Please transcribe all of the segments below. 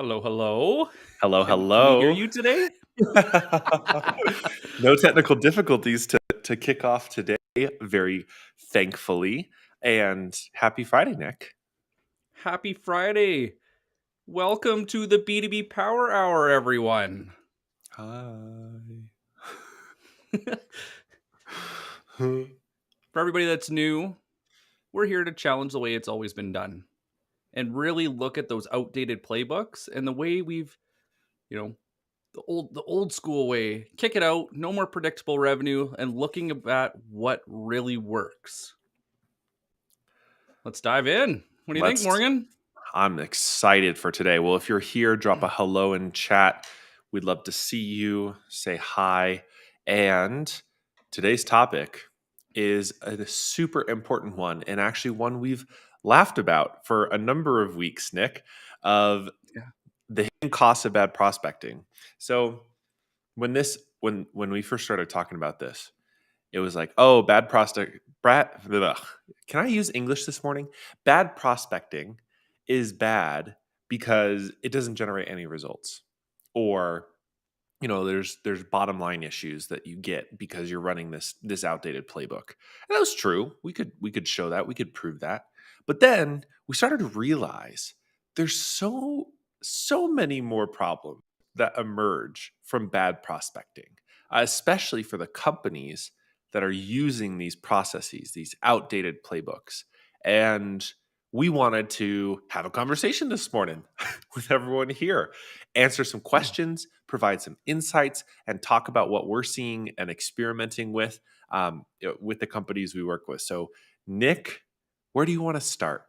Hello, hello. Hello, Can we hear hello. you today? No technical difficulties to kick off today, very thankfully. And happy Friday, Nick. Happy Friday. Welcome to the B2B Power Hour, everyone. Hi. For everybody that's new, we're here to challenge the way it's always been done and really look at those outdated playbooks and the way we've, you know, the old school way, kick it out, no more predictable revenue, and looking at what really works. Let's dive in. What do you think, Let's Morgan? I'm excited for today. Well, if you're here, drop a hello in chat. We'd love to see you. Say hi. And today's topic is a super important one, and actually one we've laughed about for a number of weeks, Nick, of Yeah. the hidden costs of bad prospecting. So when we first started talking about this, it was like, oh, bad prospect. Can I use English this morning? Bad prospecting is bad because it doesn't generate any results, or there's bottom line issues that you get because you're running this outdated playbook. And that was true. We could show that, we could prove that. But then we started to realize there's so many more problems that emerge from bad prospecting, especially for the companies that are using these processes, these outdated playbooks. And we wanted to have a conversation this morning with everyone here, answer some questions, provide some insights, and talk about what we're seeing and experimenting with the companies we work with. So, Nick, where do you want to start?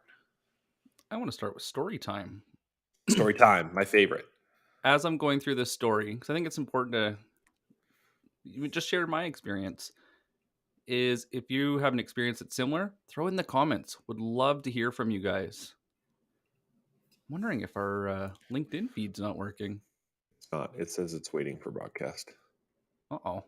I want to start with story time. Story time, my favorite. As I'm going through this story, because I think it's important to even just share my experience, is if you have an experience that's similar, throw in the comments. Would love to hear from you guys. I'm wondering if our LinkedIn feed's not working. It's not. It says it's waiting for broadcast. Uh-oh.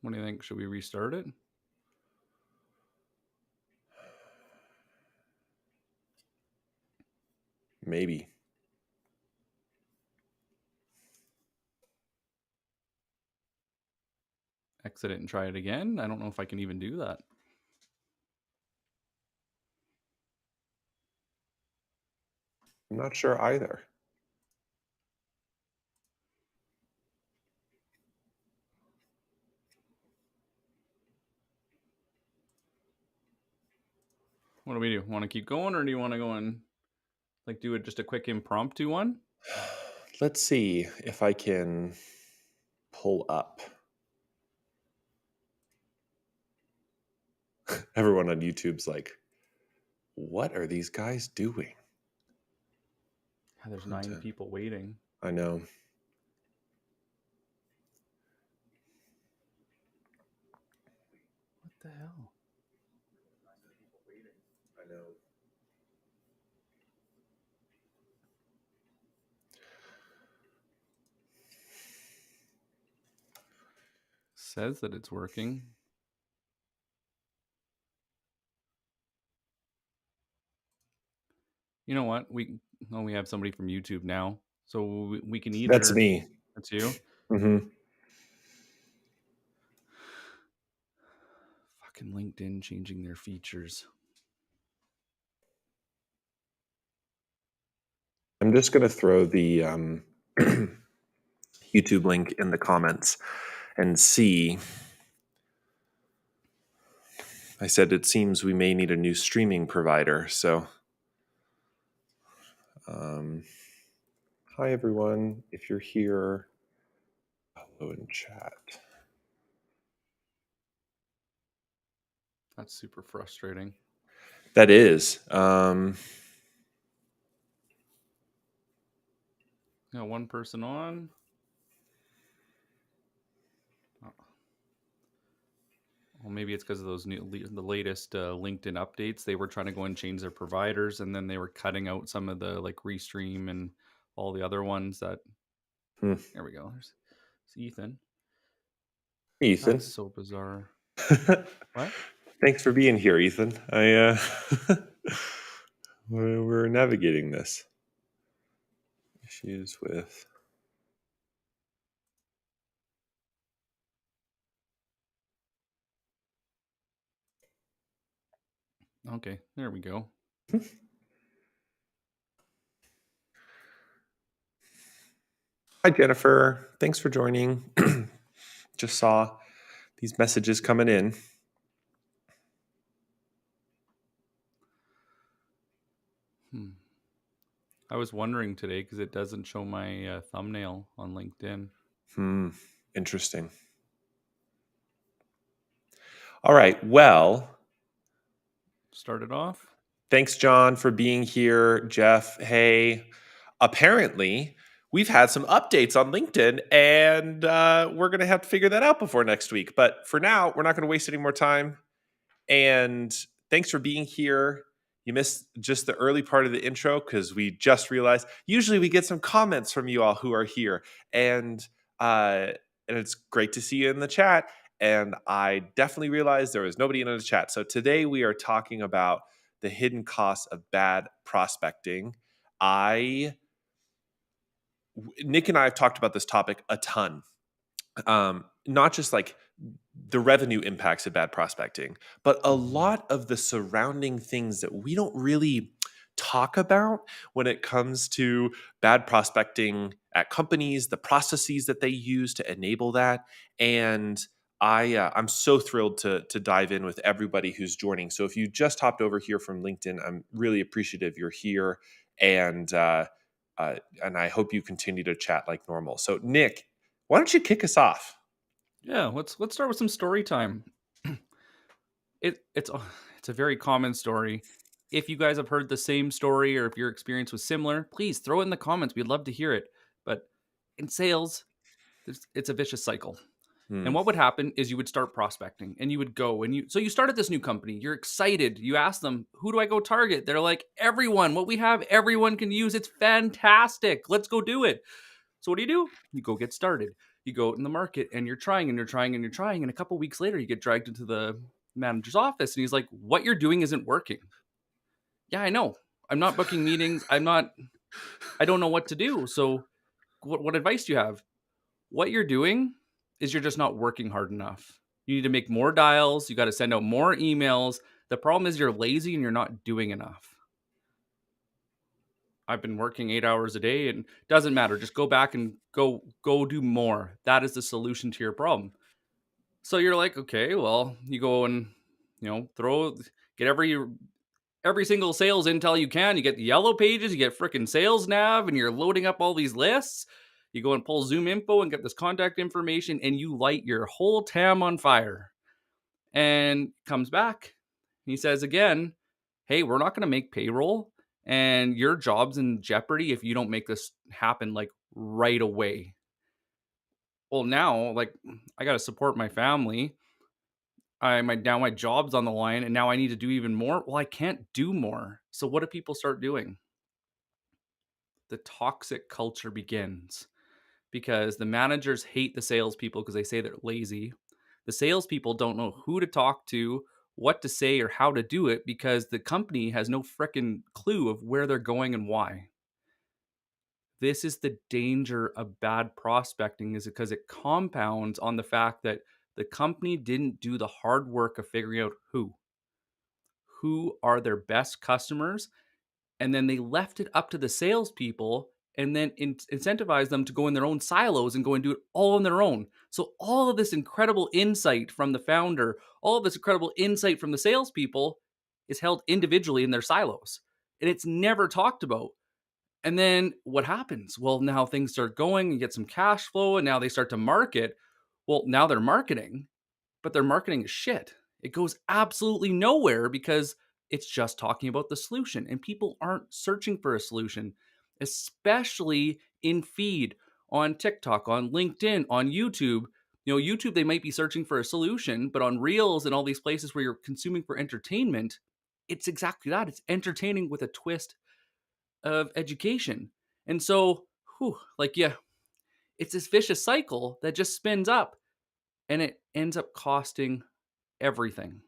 What do you think? Should we restart it? Maybe. Exit it and try it again? I don't know if I can even do that. I'm not sure either. What do we do? Want to keep going, or do you want to go and do it just a quick impromptu one? Let's see if I can pull up. Everyone on YouTube's like, what are these guys doing? Yeah, there's 9 people waiting. I know. What the hell? I know. Says that it's working. You know what? We have somebody from YouTube now, so we can That's either. me. That's you. Mm-hmm. Fucking LinkedIn changing their features. I'm just going to throw the YouTube link in the comments and see. I said it seems we may need a new streaming provider. So, hi everyone. If you're here, hello in chat. That's super frustrating. That is. Got one person on. Well, maybe it's because of those the latest LinkedIn updates. They were trying to go and change their providers, and then they were cutting out some of the Restream and all the other ones. There we go. There's Ethan. Ethan. That's so bizarre. What? Thanks for being here, Ethan. We're navigating this. Issues with. Okay, there we go. Hi, Jennifer. Thanks for joining. Just saw these messages coming in. Hmm. I was wondering today because it doesn't show my thumbnail on LinkedIn. Interesting. All right. Well, Start it off. thanks, John, for being here. Jeff, hey. Apparently, we've had some updates on LinkedIn, and we're going to have to figure that out before next week. But for now, we're not going to waste any more time. And thanks for being here. You missed just the early part of the intro because we just realized usually we get some comments from you all who are here, and uh, and it's great to see you in the chat. And I definitely realized there was nobody in the chat. So today we are talking about the hidden costs of bad prospecting. I Nick and I have talked about this topic a ton, not just like the revenue impacts of bad prospecting, but a lot of the surrounding things that we don't really talk about when it comes to bad prospecting at companies, the processes that they use to enable that. And I'm so thrilled to dive in with everybody who's joining. So if you just hopped over here from LinkedIn, I'm really appreciative you're here, and and I hope you continue to chat like normal. So Nick, why don't you kick us off? Yeah, let's start with some story time. It's it's a very common story. If you guys have heard the same story or if your experience was similar, please throw it in the comments. We'd love to hear it. But in sales, it's a vicious cycle. And Hmm. what would happen is you would start prospecting and you would go and you started this new company. You're excited. You ask them, who do I go target? They're like, everyone. What we have, everyone can use. It's fantastic. Let's go do it. So what do? You go get started. You go out in the market and you're trying and you're trying and you're trying. And a couple weeks later, you get dragged into the manager's office and he's like, what you're doing isn't working. Yeah, I know. I'm not booking meetings. I don't know what to do. So what advice do you have? What you're doing is you're just not working hard enough. You need to make more dials. You got to send out more emails. The problem is you're lazy and you're not doing enough. I've been working 8 hours a day and doesn't matter. Just go back and go do more. That is the solution to your problem. So you're like, okay, well, you go and get every single sales intel you can. You get the yellow pages, you get freaking sales nav, and you're loading up all these lists. You go and pull Zoom info and get this contact information, and you light your whole TAM on fire. And comes back. He says again, hey, we're not going to make payroll, and your job's in jeopardy if you don't make this happen like right away. Well, now, like, I got to support my family. My job's on the line, and now I need to do even more. Well, I can't do more. So what do people start doing? The toxic culture begins because the managers hate the salespeople because they say they're lazy. The salespeople don't know who to talk to, what to say, or how to do it because the company has no freaking clue of where they're going and why. This is the danger of bad prospecting, is because it compounds on the fact that the company didn't do the hard work of figuring out who are their best customers, and then they left it up to the salespeople and then incentivize them to go in their own silos and go and do it all on their own. So all of this incredible insight from the founder, all of this incredible insight from the salespeople is held individually in their silos, and it's never talked about. And then what happens? Well, now things start going and get some cash flow, and now they start to market. Well, now they're marketing, but their marketing is shit. It goes absolutely nowhere because it's just talking about the solution, and people aren't searching for a solution, especially in feed on TikTok, on LinkedIn, on YouTube. YouTube, they might be searching for a solution, but on Reels and all these places where you're consuming for entertainment, it's exactly that. It's entertaining with a twist of education. And so, yeah, it's this vicious cycle that just spins up and it ends up costing everything.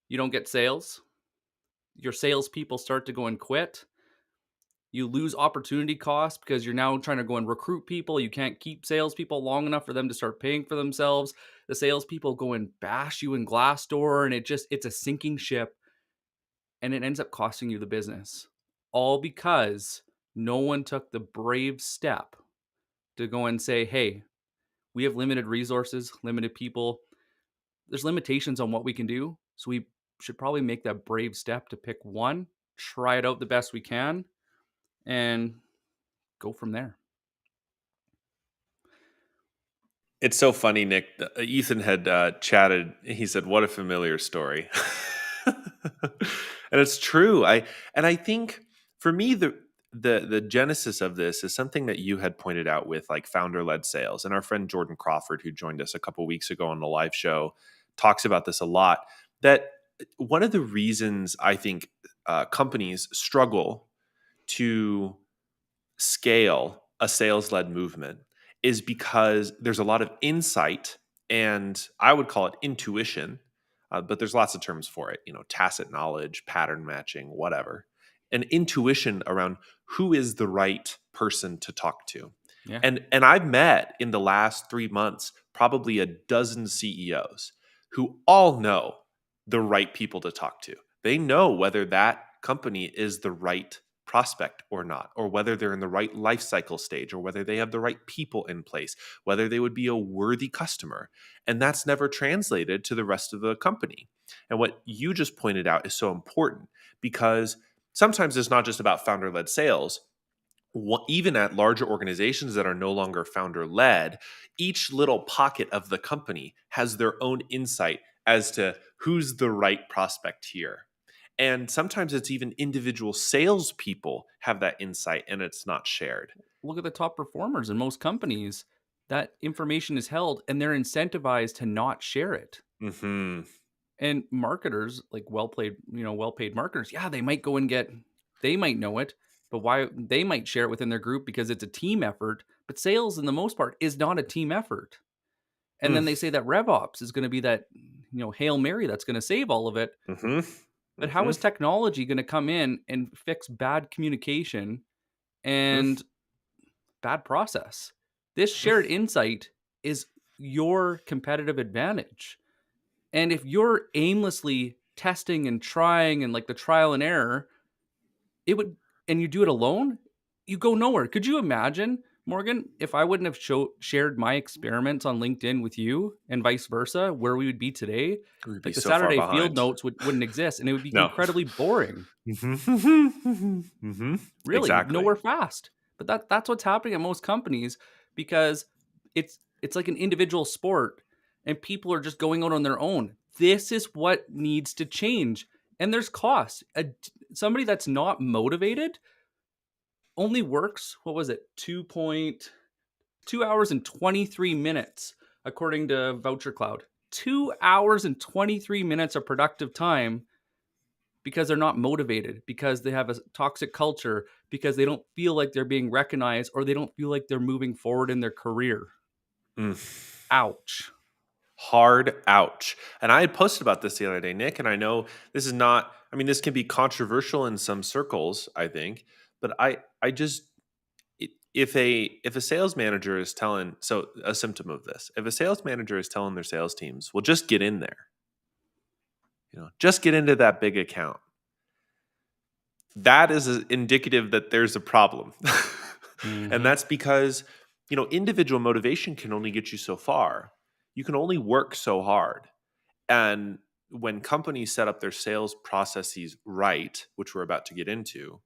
You don't get sales. Your salespeople start to go and quit. You lose opportunity costs because you're now trying to go and recruit people. You can't keep salespeople long enough for them to start paying for themselves. The salespeople go and bash you in Glassdoor, and it's a sinking ship, and it ends up costing you the business. All because no one took the brave step to go and say, hey, we have limited resources, limited people. There's limitations on what we can do. So we should probably make that brave step to pick one, try it out the best we can, and go from there. It's so funny, Nick. Ethan had chatted. He said, "What a familiar story," and it's true. I think for me the genesis of this is something that you had pointed out with like founder led sales, and our friend Jordan Crawford, who joined us a couple weeks ago on the live show, talks about this a lot. That one of the reasons I think companies struggle to scale a sales led movement is because there's a lot of insight, and I would call it intuition, but there's lots of terms for it, tacit knowledge, pattern matching, whatever. An intuition around who is the right person to talk to. Yeah. And I've met in the last 3 months probably a dozen CEOs who all know the right people to talk to. They know whether that company is the right prospect or not, or whether they're in the right life cycle stage, or whether they have the right people in place, whether they would be a worthy customer. And that's never translated to the rest of the company. And what you just pointed out is so important, because sometimes it's not just about founder led sales. Even at larger organizations that are no longer founder led, each little pocket of the company has their own insight as to who's the right prospect here. And sometimes it's even individual salespeople have that insight and it's not shared. Look at the top performers in most companies. That information is held and they're incentivized to not share it. Hmm. And marketers, like well paid marketers, yeah, they might know it, but why they might share it within their group because it's a team effort. But sales, in the most part, is not a team effort. And then they say that RevOps is going to be that, Hail Mary that's going to save all of it. Hmm. But how Hmm. is technology going to come in and fix bad communication Hmm. and bad process? This shared insight is your competitive advantage. And if you're aimlessly testing and trying and like the trial and error, it would, and you do it alone, you go nowhere. Could you imagine, Morgan, if I wouldn't have shared my experiments on LinkedIn with you and vice versa, where we would be today? We'd be Like the so far Saturday field behind. notes wouldn't exist and it would be No. incredibly boring. Hmm. Really, Exactly. nowhere fast. But that's what's happening at most companies because it's like an individual sport and people are just going out on their own. This is what needs to change. And there's costs. Somebody that's not motivated only works, what was it? 2 hours and 23 minutes according to Voucher Cloud. 2 hours and 23 minutes of productive time because they're not motivated, because they have a toxic culture, because they don't feel like they're being recognized or they don't feel like they're moving forward in their career. Mm. Ouch. Hard ouch. And I had posted about this the other day, Nick, and I know this is not, I mean, this can be controversial in some circles, I think, but I just, if a sales manager is telling, so a symptom of this, if a sales manager is telling their sales teams, well, just get in there, just get into that big account, that is indicative that there's a problem. And Mhm. that's because, individual motivation can only get you so far. You can only work so hard. And when companies set up their sales processes right, which we're about to get into,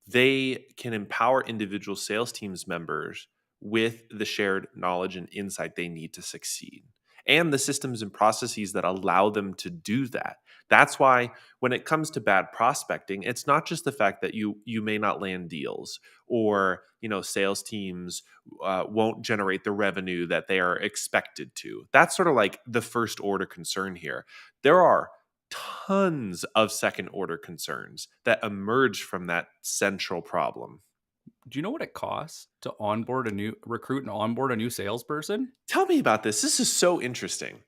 they can empower individual sales teams members with the shared knowledge and insight they need to succeed, and the systems and processes that allow them to do that. That's why when it comes to bad prospecting, it's not just the fact that you may not land deals, or sales teams won't generate the revenue that they are expected to. That's sort of like the first order concern here. There are tons of second order concerns that emerge from that central problem. Do you know what it costs to recruit and onboard a new salesperson? Tell me about this. This is so interesting.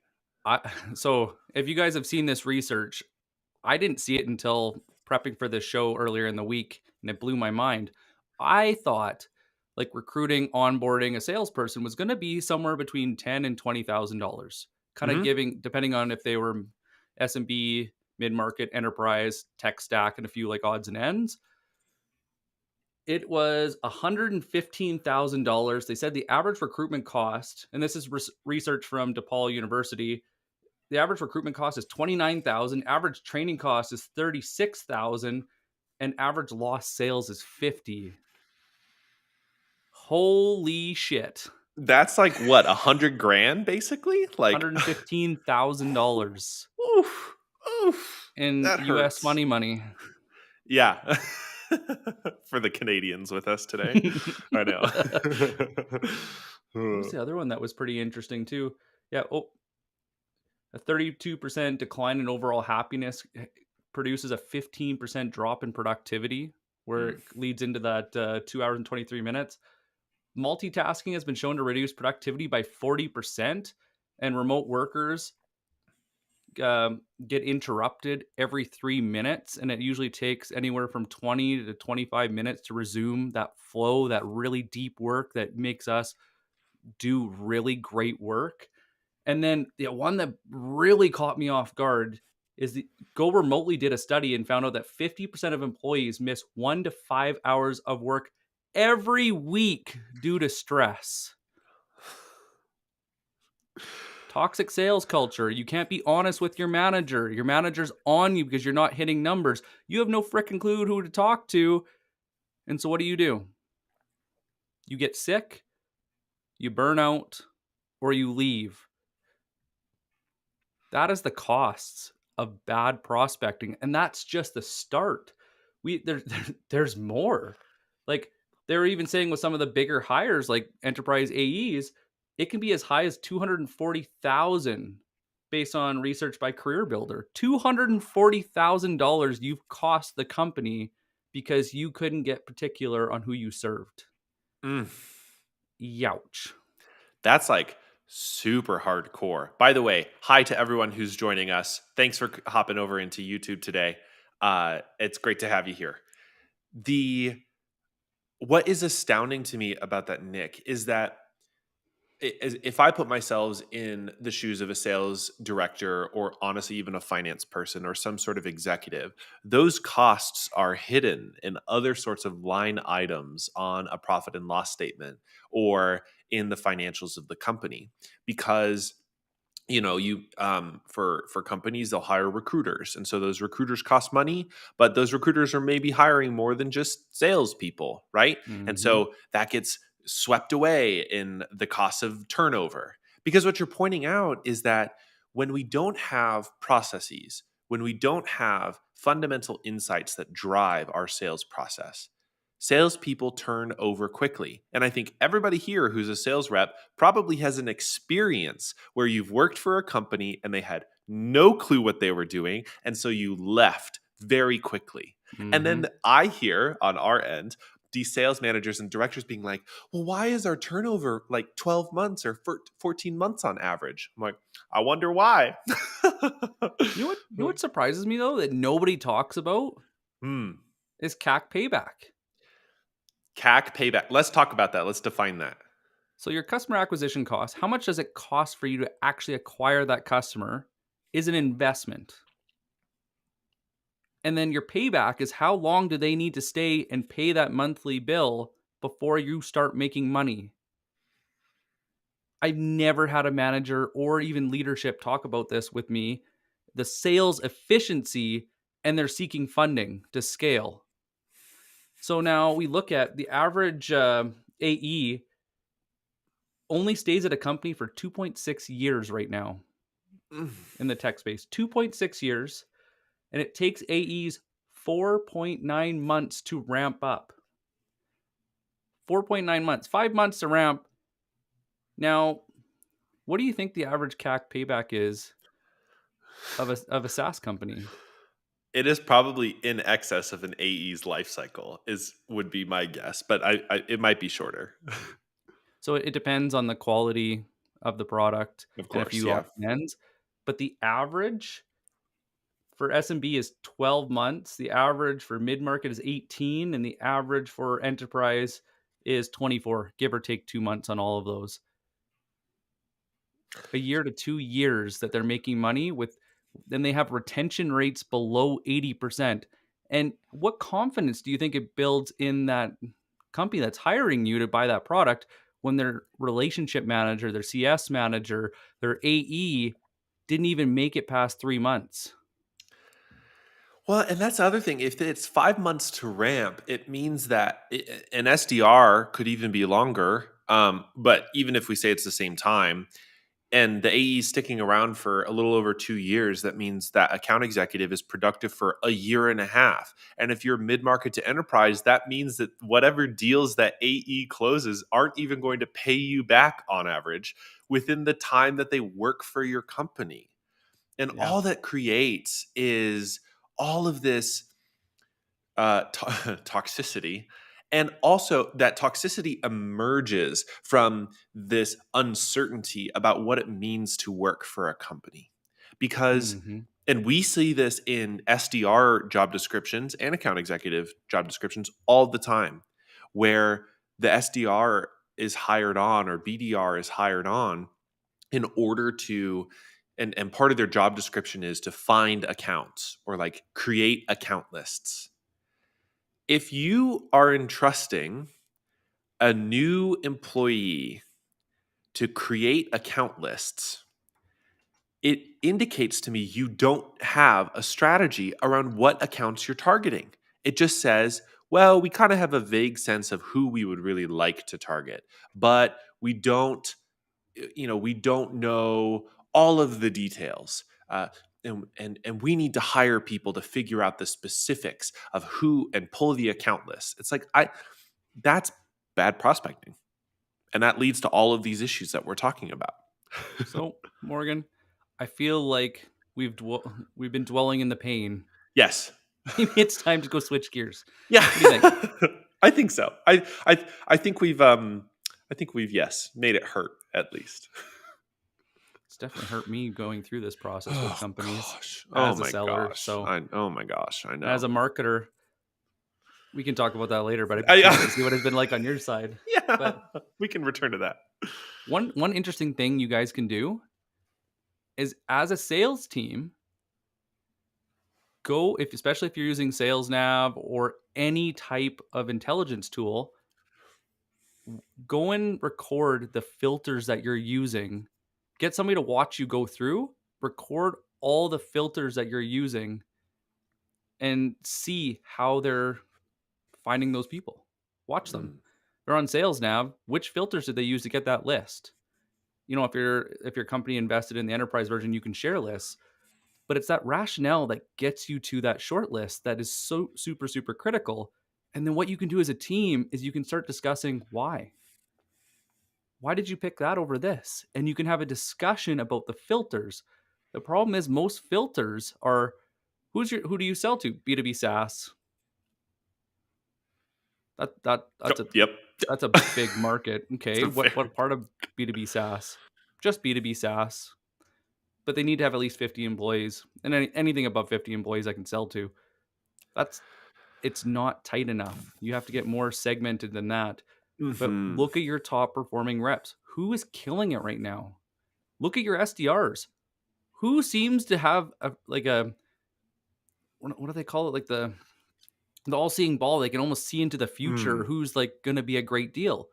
I so if you guys have seen this research, I didn't see it until prepping for this show earlier in the week, and it blew my mind. I thought like recruiting, onboarding a salesperson was going to be somewhere between ten and $20,000, kind of Mhm. giving depending on if they were SMB, mid market, enterprise, tech stack, and a few like odds and ends. It was $115,000. They said the average recruitment cost, and this is research from DePaul University. The average recruitment cost is 29,000. Average training cost is 36,000, and average lost sales is 50. Holy shit! That's like what, 100 grand basically? Like $115,000 oof, oof, in that US hurts. money. Yeah. For the Canadians with us today. I know. What was the other one that was pretty interesting too? Yeah, a 32% decline in overall happiness produces a 15% drop in productivity, where Mm. it leads into that 2 hours and 23 minutes. Multitasking has been shown to reduce productivity by 40%, and remote workers get interrupted every 3 minutes. And it usually takes anywhere from 20 to 25 minutes to resume that flow, that really deep work that makes us do really great work. And then the one that really caught me off guard is the Go Remotely did a study and found out that 50% of employees miss 1 to 5 hours of work every week due to stress. Toxic sales culture. You can't be honest with your manager. Your manager's on you because you're not hitting numbers. You have no freaking clue who to talk to. And so what do? You get sick, you burn out, or you leave. That is the costs of bad prospecting, and that's just the start. There's more. Like they were even saying with some of the bigger hires, like enterprise AEs, it can be as high as 240,000 based on research by Career Builder. $240,000 you've cost the company because you couldn't get particular on who you served. Mm. Youch. That's like super hardcore. By the way, hi to everyone who's joining us. Thanks for hopping over into YouTube today. It's great to have you here. The What is astounding to me about that, Nick, is that if I put myself in the shoes of a sales director or honestly even a finance person or some sort of executive, those costs are hidden in other sorts of line items on a profit and loss statement or in the financials of the company because you for companies they'll hire recruiters, and so those recruiters cost money, but those recruiters are maybe hiring more than just salespeople, right? And Mhm. so that gets swept away in the cost of turnover, because what you're pointing out is that when we don't have processes, when we don't have fundamental insights that drive our sales process, salespeople turn over quickly. And I think everybody here who's a sales rep probably has an experience where you've worked for a company and they had no clue what they were doing. And so you left very quickly. And then Mhm. I hear on our end, these sales managers and directors being like, well, why is our turnover like 12 months or 14 months on average? I'm like, I wonder why. You know what surprises me though that nobody talks about Hmm. is CAC payback. CAC payback. Let's talk about that. Let's define that. So your customer acquisition cost, how much does it cost for you to actually acquire that customer is an investment. And then your payback is how long do they need to stay and pay that monthly bill before you start making money. I've never had a manager or even leadership talk about this with me, the sales efficiency, and they're seeking funding to scale. So now we look at the average AE only stays at a company for 2.6 years right now Mm. in the tech space. 2.6 years. And it takes AEs 4.9 months to ramp up. 4.9 months, 5 months to ramp. Now, what do you think the average CAC payback is of a SaaS company? It is probably in excess of an AE's life cycle, is would be my guess, but I it might be shorter. So it depends on the quality of the product Of and a course, few yeah. odds and ends. but the average for SMB is 12 months. The average for mid market is 18, and the average for enterprise is 24, give or take 2 months on all of those. A year to 2 years that they're making money with, then they have retention rates below 80%. And what confidence do you think it builds in that company that's hiring you to buy that product when their relationship manager, their CS manager, their AE didn't even make it past 3 months? Well, and that's the other thing. If it's 5 months to ramp, it means that an SDR could even be longer. But even if we say it's the same time, and the AE is sticking around for a little over 2 years, that means that account executive is productive for a year and a half. And if you're mid market to enterprise, that means that whatever deals that AE closes aren't even going to pay you back on average within the time that they work for your company. And Yeah. all that creates is all of this toxicity. And also, that toxicity emerges from this uncertainty about what it means to work for a company. Because, Hmm. and we see this in SDR job descriptions and account executive job descriptions all the time, where the SDR is hired on or BDR is hired on in order to, and part of their job description is to find accounts or like create account lists. If you are entrusting a new employee to create account lists, it indicates to me you don't have a strategy around what accounts you're targeting. It just says, well, we kind of have a vague sense of who we would really like to target, but we don't know all of the details. And we need to hire people to figure out the specifics of who and pull the account lists. It's like that's bad prospecting. And that leads to all of these issues that we're talking about. So, Morgan, I feel like we've been dwelling in the pain. Yes. Maybe it's time to go switch gears. Yeah. What do you think? I think so. I think we've yes, made it hurt at least. It's definitely hurt me going through this process with Oh companies gosh. Oh as a my seller. gosh. So, Oh my gosh. I as know. a marketer, we can talk about that later, but I'd be I, curious to see what it's been like on your side. yeah. But We can return to that. one interesting thing you guys can do is, as a sales team, go, if especially if you're using sales nav or any type of intelligence tool, go and record the filters that you're using. Get somebody to watch you go through, record all the filters that you're using, and see how they're finding those people. Watch them. Mm, They're on sales nav. Which filters did they use to get that list? If your company invested in the enterprise version, you can share lists, but it's that rationale that gets you to that short list that is so super, super critical. And then what you can do as a team is you can start discussing why. Why did you pick that over this? And you can have a discussion about the filters. The problem is most filters are, who do you sell to? B2B SaaS. That's a yep. that's a big market. It's Okay. a What very part of B2B SaaS? Just B2B SaaS. But they need to have at least 50 employees. And anything above 50 employees I can sell to. That's It's not tight enough. You have to get more segmented than that. But hmm. look at your top performing reps. Who is killing it right now? Look at your SDRs. Who seems to have a what do they call it? Like the all-seeing ball. They can almost see into the future Mm, who's like going to be a great deal.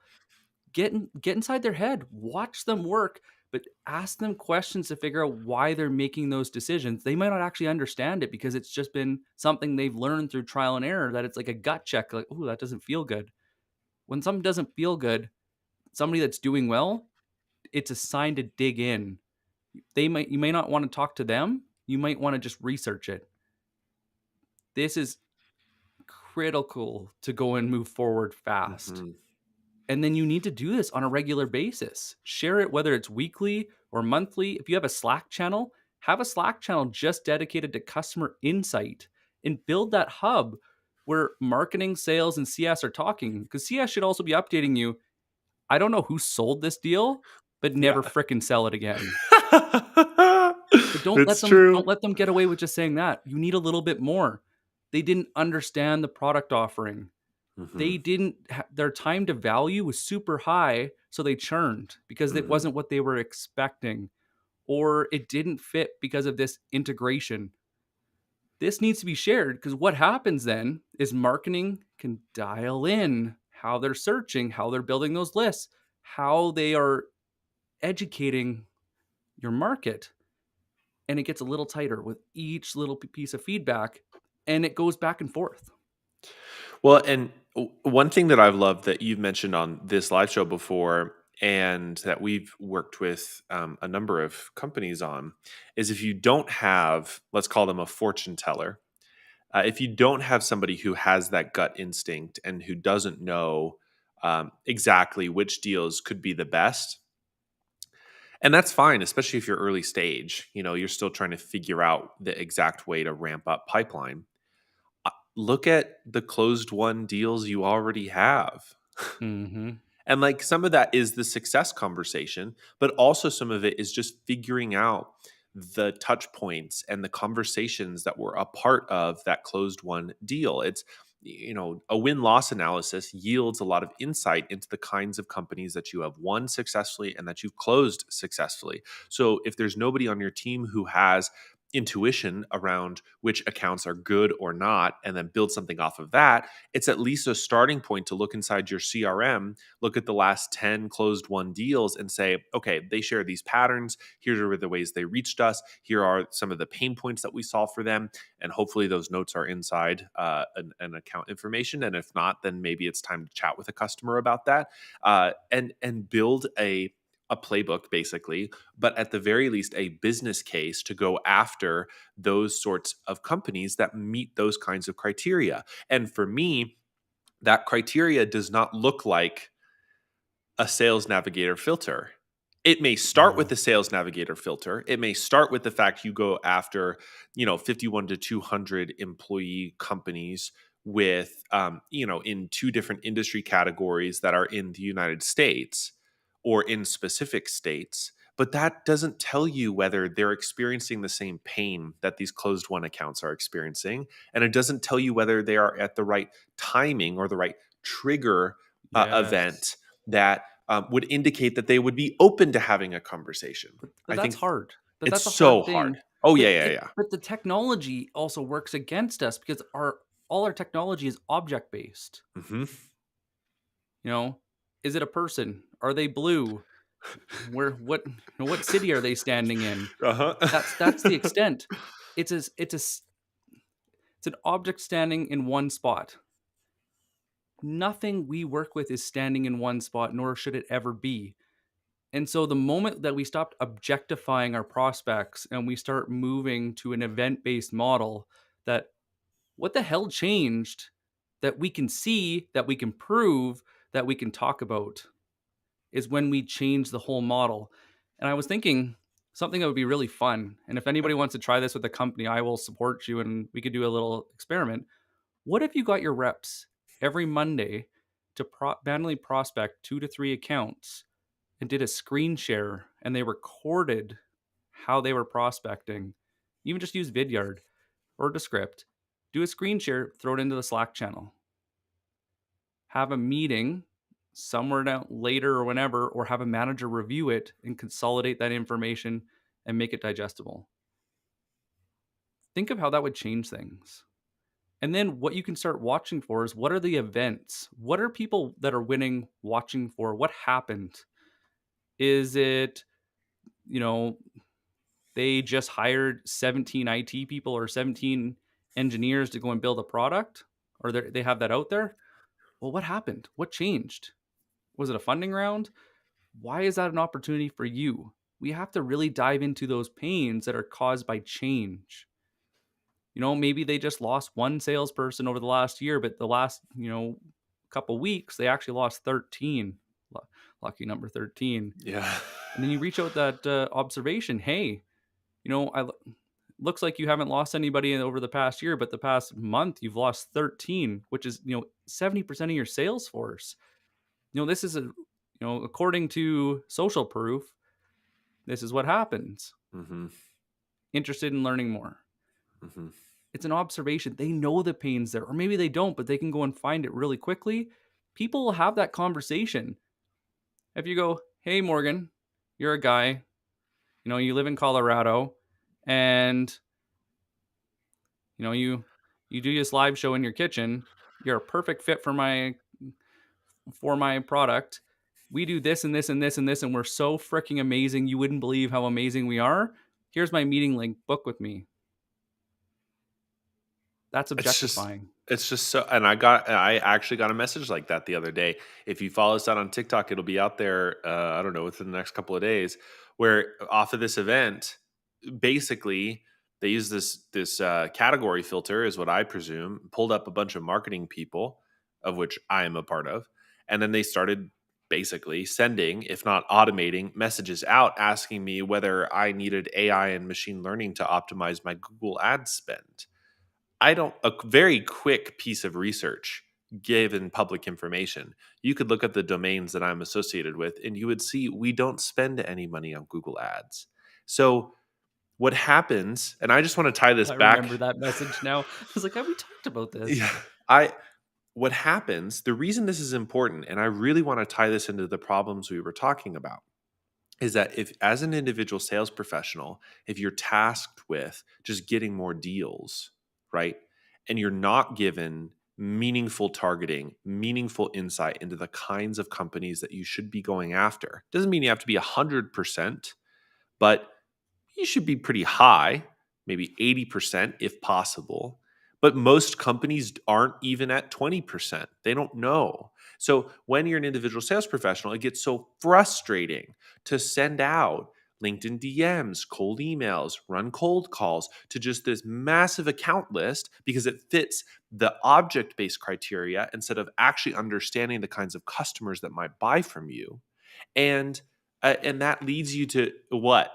Get inside their head. Watch them work, but ask them questions to figure out why they're making those decisions. They might not actually understand it because it's just been something they've learned through trial and error, that it's like a gut check, like, "Oh, that doesn't feel good." When something doesn't feel good, somebody that's doing well, it's a sign to dig in. You may not want to talk to them. You might want to just research it. This is critical to go and move forward fast. hmm. And then you need to do this on a regular basis. Share it, whether it's weekly or monthly. If you have a Slack channel, have a Slack channel just dedicated to customer insight, and build that hub where marketing, sales, and CS are talking. Because CS should also be updating you. I don't know who sold this deal, but Yeah. never fricking sell it again. But It's true. don't let them get away with just saying that. You need a little bit more. They didn't understand the product offering. Mhm, They didn't their time to value was super high, so they churned because it mhm. wasn't what they were expecting, or it didn't fit because of this integration. This needs to be shared because what happens then is marketing can dial in how they're searching, how they're building those lists, how they are educating your market. And it gets a little tighter with each little piece of feedback and it goes back and forth. Well, and one thing that I've loved that you've mentioned on this live show before, and that we've worked with a number of companies on, is if you don't have, let's call them a fortune teller, if you don't have somebody who has that gut instinct and who doesn't know exactly which deals could be the best, and that's fine, especially if you're early stage, you're still trying to figure out the exact way to ramp up pipeline. Look at the closed one deals you already have. Mhm. And like some of that is the success conversation, but also some of it is just figuring out the touch points and the conversations that were a part of that closed one deal. It's, a win loss analysis yields a lot of insight into the kinds of companies that you have won successfully and that you've closed successfully. So if there's nobody on your team who has intuition around which accounts are good or not, and then build something off of that, it's at least a starting point to look inside your CRM, look at the last 10 closed one deals and say, okay, they share these patterns. Here are the ways they reached us. Here are some of the pain points that we solve for them. And hopefully those notes are inside an account information. And if not, then maybe it's time to chat with a customer about that, and build a playbook basically, but at the very least a business case to go after those sorts of companies that meet those kinds of criteria. And for me, that criteria does not look like a sales navigator filter. It may start with No. the sales navigator filter. It may start with the fact you go after, 51 to 200 employee companies with, in two different industry categories that are in the United States or in specific states. But that doesn't tell you whether they're experiencing the same pain that these closed one accounts are experiencing. And it doesn't tell you whether they are at the right timing or the right trigger Yes. event that would indicate that they would be open to having a conversation. But I that's think hard. But it's that's a so hard hard. thing. Oh yeah, yeah, yeah. But the technology also works against us because our all our technology is object based. Hmm. You know, is it a person? Are they blue? Where what city are they standing in? Uh That's the huh. extent. It's an object standing in one spot. Nothing we work with is standing in one spot, nor should it ever be. And so the moment that we stopped objectifying our prospects and we start moving to an event-based model, that what the hell changed that we can see, that we can prove, that we can talk about is when we change the whole model. And I was thinking something that would be really fun. And if anybody wants to try this with a company, I will support you and we could do a little experiment. What if you got your reps every Monday to manually prospect 2 to 3 accounts and did a screen share and they recorded how they were prospecting? Even just use Vidyard or Descript. Do a screen share, throw it into the Slack channel. Have a meeting somewhere down later or whenever, or have a manager review it and consolidate that information and make it digestible. Think of how that would change things. And then what you can start watching for is what are the events? What are people that are winning watching for? What happened? Is it, you know, they just hired 17 IT people or 17 engineers to go and build a product? Or they have that out there? Well, what happened? What changed? Was it a funding round? Why is that an opportunity for you? We have to really dive into those pains that are caused by change. Maybe they just lost one salesperson over the last year, but the last, couple weeks, they actually lost 13. Lucky number 13. Yeah. And then you reach out that observation. Hey, I looks like you haven't lost anybody over the past year, but the past month you've lost 13, which is, 70% of your sales force. This is according to social proof, this is what happens. Hmm. interested in learning more. Mm-hmm. It's an observation. They know the pain's there, or maybe they don't, but they can go and find it really quickly. People will have that conversation. If you go, hey, Morgan, you're a guy, you live in Colorado, and you do this live show in your kitchen. You're a perfect fit for my product. We do this and this and this and this, and we're so freaking amazing. You wouldn't believe how amazing we are. Here's my meeting link. Book with me. That's It's just objectifying. it's just so, and I actually got a message like that the other day. If you follow us out on TikTok, it'll be out there, I don't know, within the next couple of days, where off of this event, basically they use this category filter, is what I presume, pulled up a bunch of marketing people, of which I am a part of, and then they started basically sending, if not automating, messages out asking me whether I needed AI and machine learning to optimize my Google ad spend. I don't A very quick piece of research given public information. You could look at the domains that I'm associated with and you would see we don't spend any money on Google Ads. So what happens, and I just want to tie this I back. remember that message now. I was like, have we talked about this? Yeah. I What happens, the reason this is important, and I really want to tie this into the problems we were talking about, is that if, as an individual sales professional, if you're tasked with just getting more deals, right? And you're not given meaningful targeting, meaningful insight into the kinds of companies that you should be going after. Doesn't mean you have to be 100%, but you should be pretty high, maybe 80% if possible. But most companies aren't even at 20%. They don't know. So when you're an individual sales professional, it gets so frustrating to send out LinkedIn DMs, cold emails, run cold calls to just this massive account list because it fits the object based criteria instead of actually understanding the kinds of customers that might buy from you. And that leads you to what?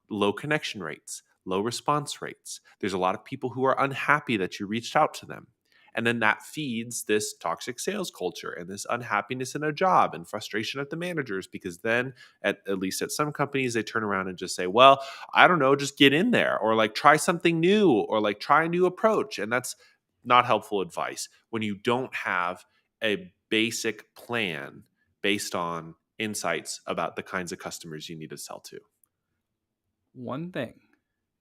Low connection rates, low response rates. There's a lot of people who are unhappy that you reached out to them. And then that feeds this toxic sales culture and this unhappiness in a job and frustration at the managers, because then at least at some companies, they turn around and just say, well, I don't know, just get in there, or like try something new, or like try a new approach. And that's not helpful advice when you don't have a basic plan based on insights about the kinds of customers you need to sell to. One thing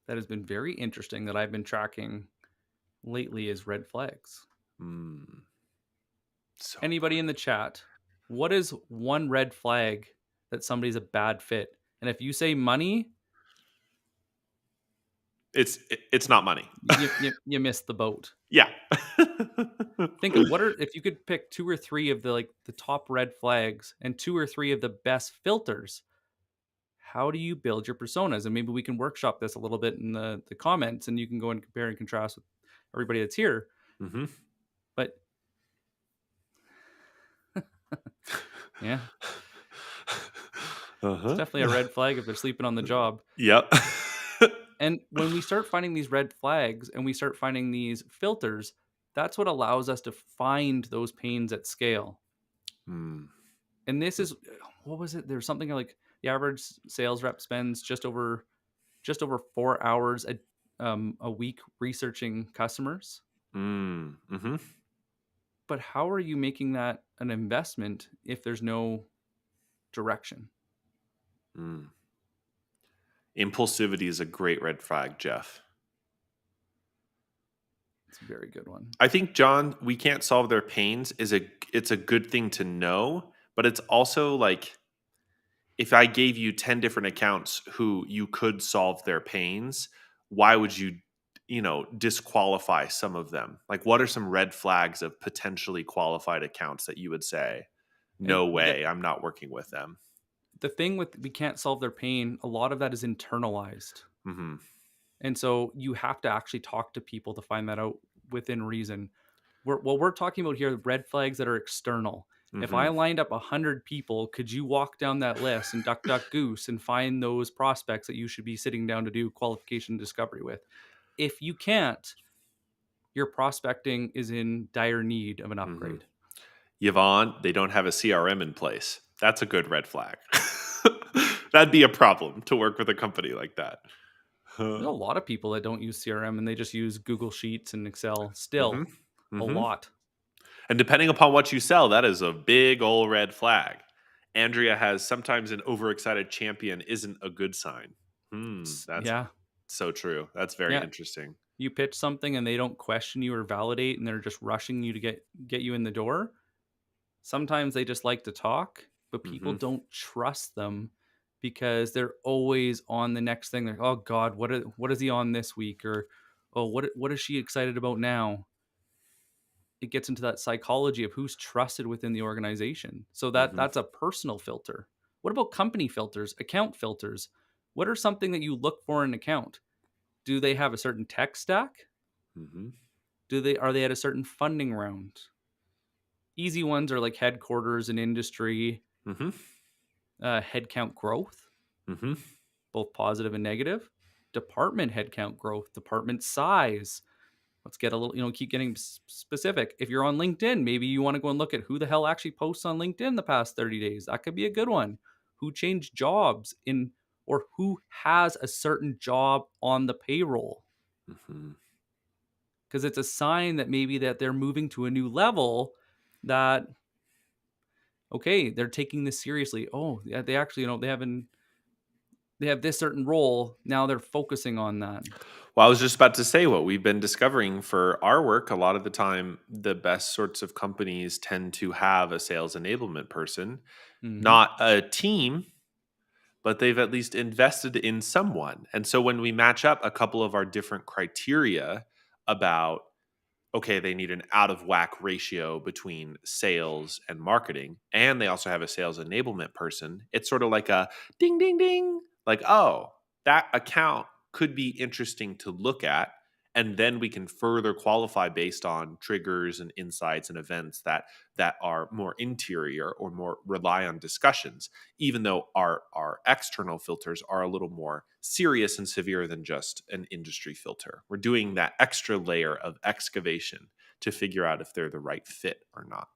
that has been very interesting that I've been tracking lately is red flags. Mm, so Anybody in the chat, what is one red flag that somebody's a bad fit? And if you say money, it's not money. you missed the boat. Yeah. Think of if you could pick two or three of the top red flags and two or three of the best filters. How do you build your personas? And maybe we can workshop this a little bit in the comments, and you can go and compare and contrast with everybody that's here. Mm-hmm. But yeah, it's Uh-huh. definitely a red flag if they're sleeping on the job. Yep. And when we start finding these red flags and we start finding these filters, that's what allows us to find those pains at scale. Mm. And this is, what was it? There's something like the average sales rep spends just over 4 hours a week researching customers. Mm. Mm-hmm. But how are you making that an investment if there's no direction? Mm. Impulsivity is a great red flag, Jeff. It's a very good one. I think, John, we can't solve their pains it's a good thing to know, but it's also like, if I gave you 10 different accounts who you could solve their pains, why would you, disqualify some of them? Like, what are some red flags of potentially qualified accounts that you would say, And no way, I'm not working with them? the thing with we can't solve their pain, a lot of that is internalized. Mm-hmm. And so you have to actually talk to people to find that out within reason. We're talking about here red flags that are external. If I Mm-hmm. lined up 100 people, could you walk down that list and duck goose and find those prospects that you should be sitting down to do qualification discovery with? If you can't, your prospecting is in dire need of an Mm-hmm. upgrade. Yvonne, they don't have a CRM in place. That's a good red flag. That'd be a problem to work with a company like that. There's a lot of people that don't use CRM and they just use Google Sheets and Excel Hmm. still a Hmm. lot. And depending upon what you sell, that is a big old red flag. Andrea has sometimes an overexcited champion isn't a good sign. That's Yeah. so true. That's very Yeah. interesting. You pitch something and they don't question you or validate and they're just rushing you to get you in the door. Sometimes they just like to talk, but people Hmm. don't trust them because they're always on the next thing. They're, oh God, what is he on this week? Or oh, what is she excited about now? It gets into that psychology of who's trusted within the organization. So Hmm. that's a personal filter. What about company filters, account filters? What are something that you look for in an account? Do they have a certain tech stack? Hmm. Are they at a certain funding round? Easy ones are like headquarters and industry, Hmm. headcount growth, Hmm. both positive and negative. Department headcount growth, department size. Let's get a little, keep getting specific. If you're on LinkedIn, maybe you want to go and look at who the hell actually posts on LinkedIn the past 30 days. That could be a good one. Who changed jobs or who has a certain job on the payroll? Hmm. Because it's a sign that maybe that they're moving to a new level that, okay, they're taking this seriously. Oh, yeah, they actually, they have this certain role. Now they're focusing on that. Well, I was just about to say what we've been discovering for our work. A lot of the time, the best sorts of companies tend to have a sales enablement person, Hmm. not a team, but they've at least invested in someone. And so when we match up a couple of our different criteria about, okay, they need an out of whack ratio between sales and marketing, and they also have a sales enablement person, it's sort of like a ding, ding, ding. Like, oh, that account could be interesting to look at. And then we can further qualify based on triggers and insights and events that are more interior or more rely on discussions, even though our external filters are a little more serious and severe than just an industry filter. We're doing that extra layer of excavation to figure out if they're the right fit or not.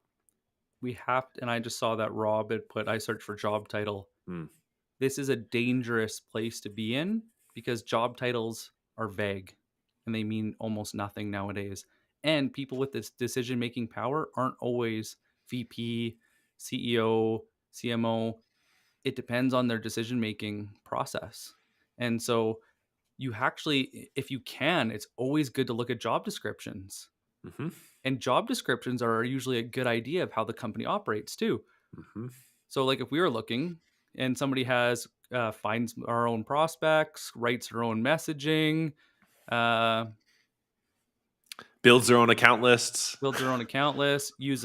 And I just saw that Rob had put, I searched for job title. Hmm. This is a dangerous place to be in because job titles are vague and they mean almost nothing nowadays. And people with this decision making power aren't always VP, CEO, CMO. It depends on their decision making process. And so you actually, if you can, it's always good to look at job descriptions. Hmm. And job descriptions are usually a good idea of how the company operates too. Hmm. So, like if we were looking and somebody has finds our own prospects, writes their own messaging, uh, Builds their own account lists. builds their own account list, use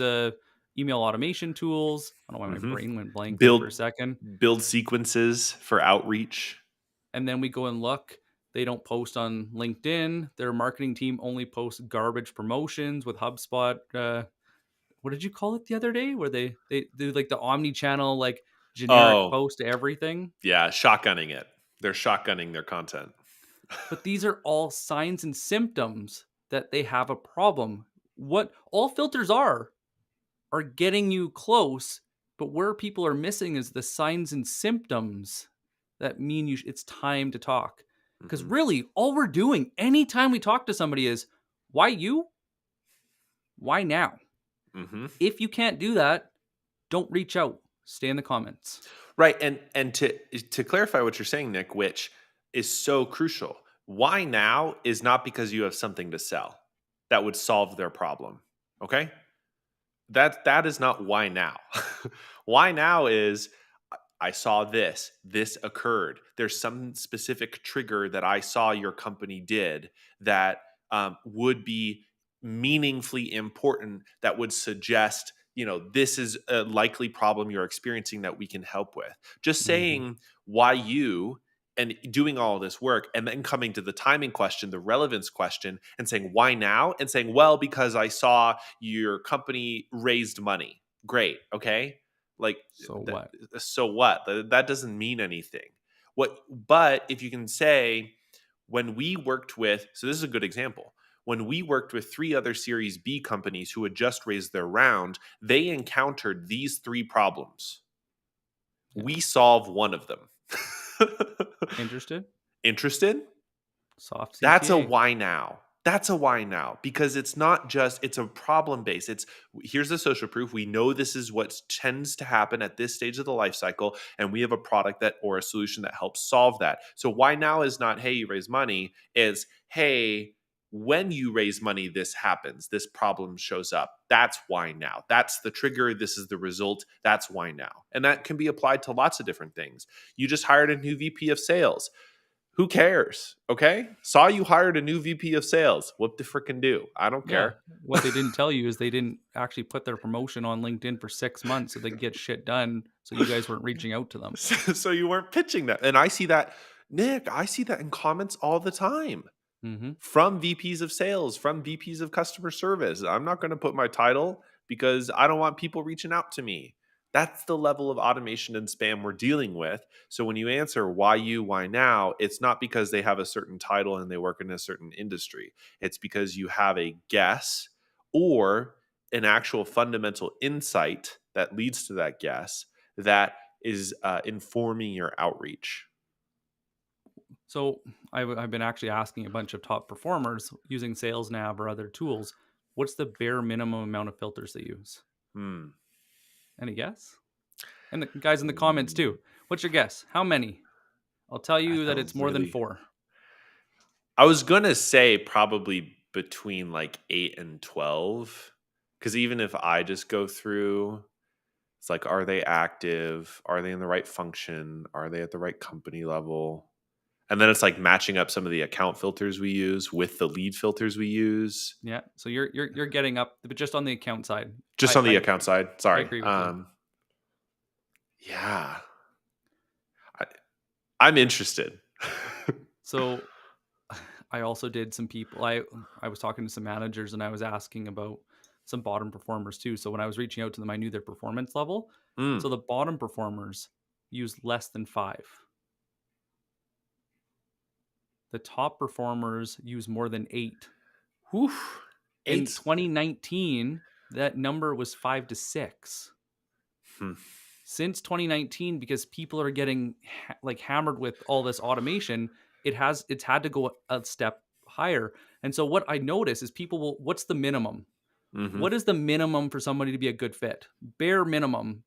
email automation tools. I don't know why my Hmm. brain went blank there for a Build second. build sequences for outreach. And then we go and look. They don't post on LinkedIn. Their marketing team only posts garbage promotions with HubSpot. What did you call it the other day? Where they do like the omni channel, like generic Oh, post to everything. yeah, shotgunning it. They're shotgunning their content. But these are all signs and symptoms that they have a problem. What all filters are getting you close, but where people are missing is the signs and symptoms that mean it's time to talk. Because Hmm. really, all we're doing anytime we talk to somebody is, why you? Why now? Hmm. If you can't do that, don't reach out. Stay in the comments. Right, and to clarify what you're saying, Nick, which is so crucial. Why now is not because you have something to sell that would solve their problem. Okay, that is not why now. Why now is I saw this. This occurred. There's some specific trigger that I saw your company did that would be meaningfully important, that would suggest, this is a likely problem you're experiencing that we can help with. Just Mhm. saying why you and doing all of this work and then coming to the timing question, the relevance question, and saying why now, and saying, well, because I saw your company raised money. Great. Okay. Like So that, what? so what? That doesn't mean anything. But if you can say, when we worked with, so this is a good example. When we worked with three other Series B companies who had just raised their round, they encountered these three problems. Yeah. We solve one of them. Interested? Interested? Soft That's a CTA. why now. That's a why now because it's not just it's a problem base. It's here's the social proof. We know this is what tends to happen at this stage of the life cycle, and we have a product that or a solution that helps solve that. So why now is not hey you raise money. Is hey when you raise money this happens. This problem shows up. That's why now. That's the trigger. This is the result. That's why now. And that can be applied to lots of different things. You just hired a new VP of sales. Who cares? Okay. Saw you hired a new VP of sales. What the frickin' do? I don't Yeah. care. What they didn't tell you is they didn't actually put their promotion on LinkedIn for 6 months so they could get shit done. So you guys weren't reaching out to them. So you weren't pitching that. And I see that, Nick, I see that in comments all the time Hmm. from VPs of sales, from VPs of customer service. I'm not going to put my title because I don't want people reaching out to me. That's the level of automation and spam we're dealing with. So when you answer why you, why now, it's not because they have a certain title and they work in a certain industry. It's because you have a guess or an actual fundamental insight that leads to that guess that is informing your outreach. So I've been actually asking a bunch of top performers using SalesNav or other tools, what's the bare minimum amount of filters they use? Hmm. Any guess? And the guys in the comments Ooh, too. What's your guess? How many? I'll tell you that's a that it's more than really. four. I was gonna say probably between like 8 and 12, because even if I just go through, it's like, are they active? Are they in the right function? Are they at the right company level? And then it's like matching up some of the account filters we use with the lead filters we use, Yeah. So you're getting up, but just on the account side. just on the account side. I Sorry. agree with you. Yeah, I, I'm interested. So I also did some people I was talking to some managers and I was asking about some bottom performers too. So when I was reaching out to them, I knew their performance level. So Mm. the bottom performers use less than 5. The top performers use more than 8. Whew. In Eight's. 2019, that number was 5 to 6. Hmm. Since 2019, because people are getting like hammered with all this automation, it's had to go a step higher. And so what I notice is people will, what's the minimum? Mm-hmm. What is the minimum for somebody to be a good fit? Bare minimum.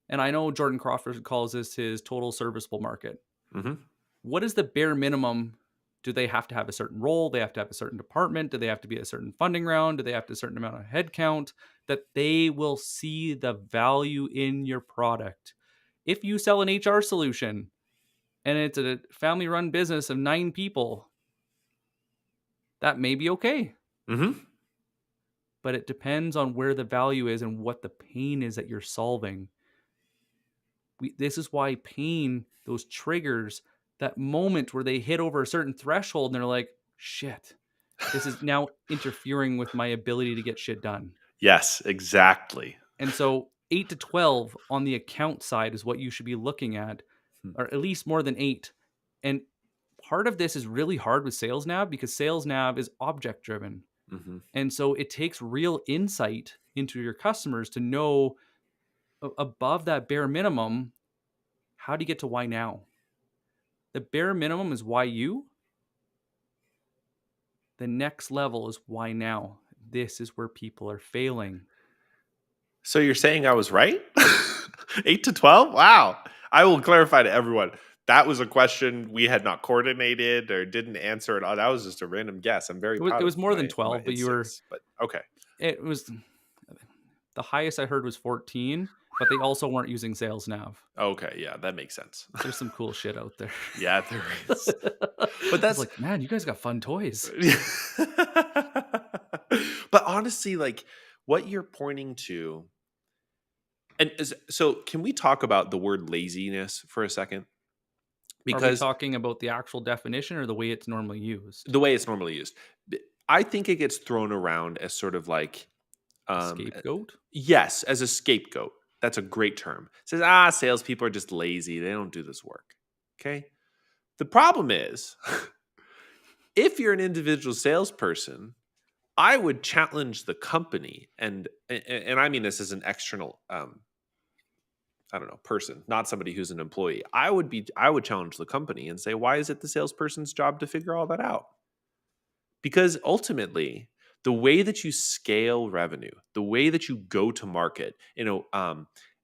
And I know Jordan Crawford calls this his total serviceable market. Mm-hmm. What is the bare minimum? Do they have to have a certain role? They have to have a certain department? Do they have to be a certain funding round? Do they have to a certain amount of headcount that they will see the value in your product? If you sell an HR solution and it's a family run business of 9 people, that may be okay. Mm-hmm. But it depends on where the value is and what the pain is that you're solving. This is why pain, those triggers, that moment where they hit over a certain threshold and they're like, shit, this is now interfering with my ability to get shit done. Yes, exactly. And so 8 to 12 on the account side is what you should be looking at, or at least more than 8. And part of this is really hard with Sales Nav because Sales Nav is object driven. Mm-hmm. And so it takes real insight into your customers to know above that bare minimum, how do you get to why now? The bare minimum is why you. The next level is why now. This is where people are failing. So you're saying I was right? 8 to 12? Wow. I will clarify to everyone. That was a question we had not coordinated or didn't answer at all. That was just a random guess. I'm very It proud of was more than my 12, but instincts. But okay. it was the highest I heard was 14, but they also weren't using Sales Nav. Okay. Yeah, that makes sense. There's some cool shit out there. Yeah, there is. I But was that's like, man, you guys got fun toys. but honestly, like what you're pointing to, and so can we talk about the word laziness for a second? Are we Because talking about the actual definition or the way it's normally used? the way it's normally used, I think it gets thrown around as sort of like, A um, uh, scapegoat? yes, as a scapegoat. That's a great term. It says, salespeople are just lazy. They don't do this work. Okay. The problem is, if you're an individual salesperson, I would challenge the company, and I mean this as an external I don't know, person, not somebody who's an employee. I would challenge the company and say, why is it the salesperson's job to figure all that out? Because ultimately, the way that you scale revenue, the way that you go to market,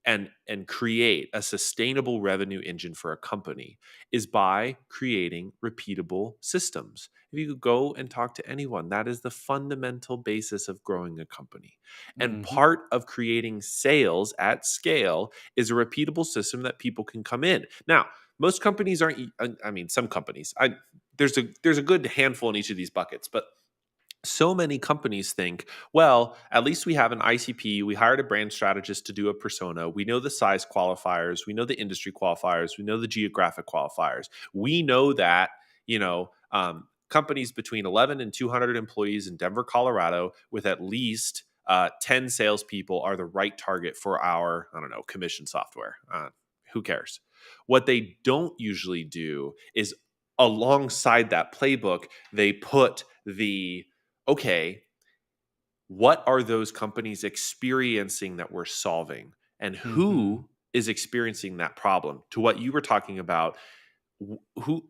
and create a sustainable revenue engine for a company is by creating repeatable systems. If you could go and talk to anyone, that is the fundamental basis of growing a company. And Hmm. part of creating sales at scale is a repeatable system that people can come in. Now, most companies aren't. I mean, some companies. There's a good handful in each of these buckets, but so many companies think, well, at least we have an ICP. We hired a brand strategist to do a persona. We know the size qualifiers. We know the industry qualifiers. We know the geographic qualifiers. We know that, companies between 11 and 200 employees in Denver, Colorado, with at least 10 salespeople are the right target for our, I don't know, commission software. Who cares? What they don't usually do is alongside that playbook, they put the okay, what are those companies experiencing that we're solving? And Hmm. who is experiencing that problem? To what you were talking about, who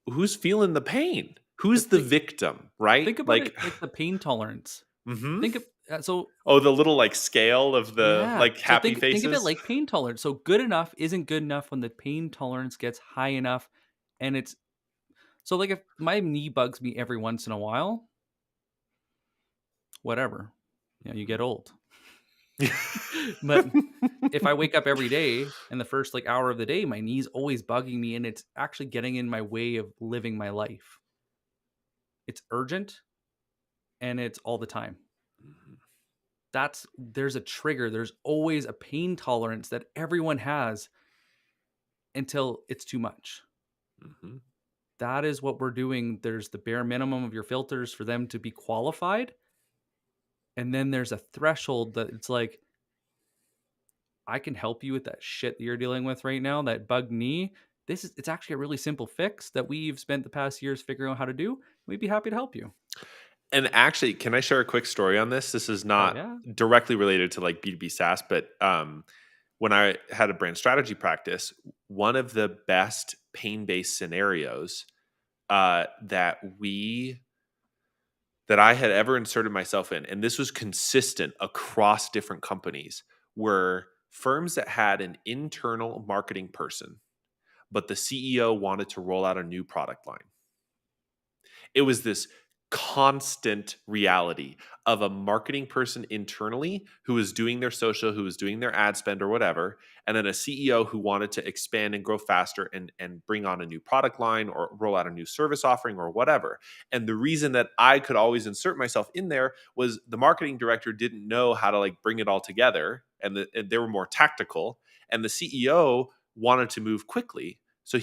who's feeling the pain? Who's Because the victim, right? think about Like, it like the pain tolerance. mhm. Think of so Oh, the little like scale of the yeah. like So happy think of it faces. like pain tolerance. So good enough isn't good enough when the pain tolerance gets high enough, and it's so like if my knee bugs me every once in a while, whatever. You get old. But if I wake up every day and the first like hour of the day, my knee's always bugging me and it's actually getting in my way of living my life. It's urgent and it's all the time. Mhm, There's a trigger. There's always a pain tolerance that everyone has until it's too much. mhm, That is what we're doing. There's the bare minimum of your filters for them to be qualified. And then there's a threshold that it's like, I can help you with that shit that you're dealing with right now, that bug knee. It's actually a really simple fix that we've spent the past years figuring out how to do. We'd be happy to help you. And actually, can I share a quick story on this? This is Oh not yeah. directly related to like B2B SaaS, but when I had a brand strategy practice, one of the best pain-based scenarios that I had ever inserted myself in, and this was consistent across different companies, were firms that had an internal marketing person, but the CEO wanted to roll out a new product line. It was this constant reality of a marketing person internally who was doing their social, who was doing their ad spend or whatever, and then a CEO who wanted to expand and grow faster and bring on a new product line or roll out a new service offering or whatever. And the reason that I could always insert myself in there was the marketing director didn't know how to like bring it all together, and they were more tactical, and the CEO wanted to move quickly. So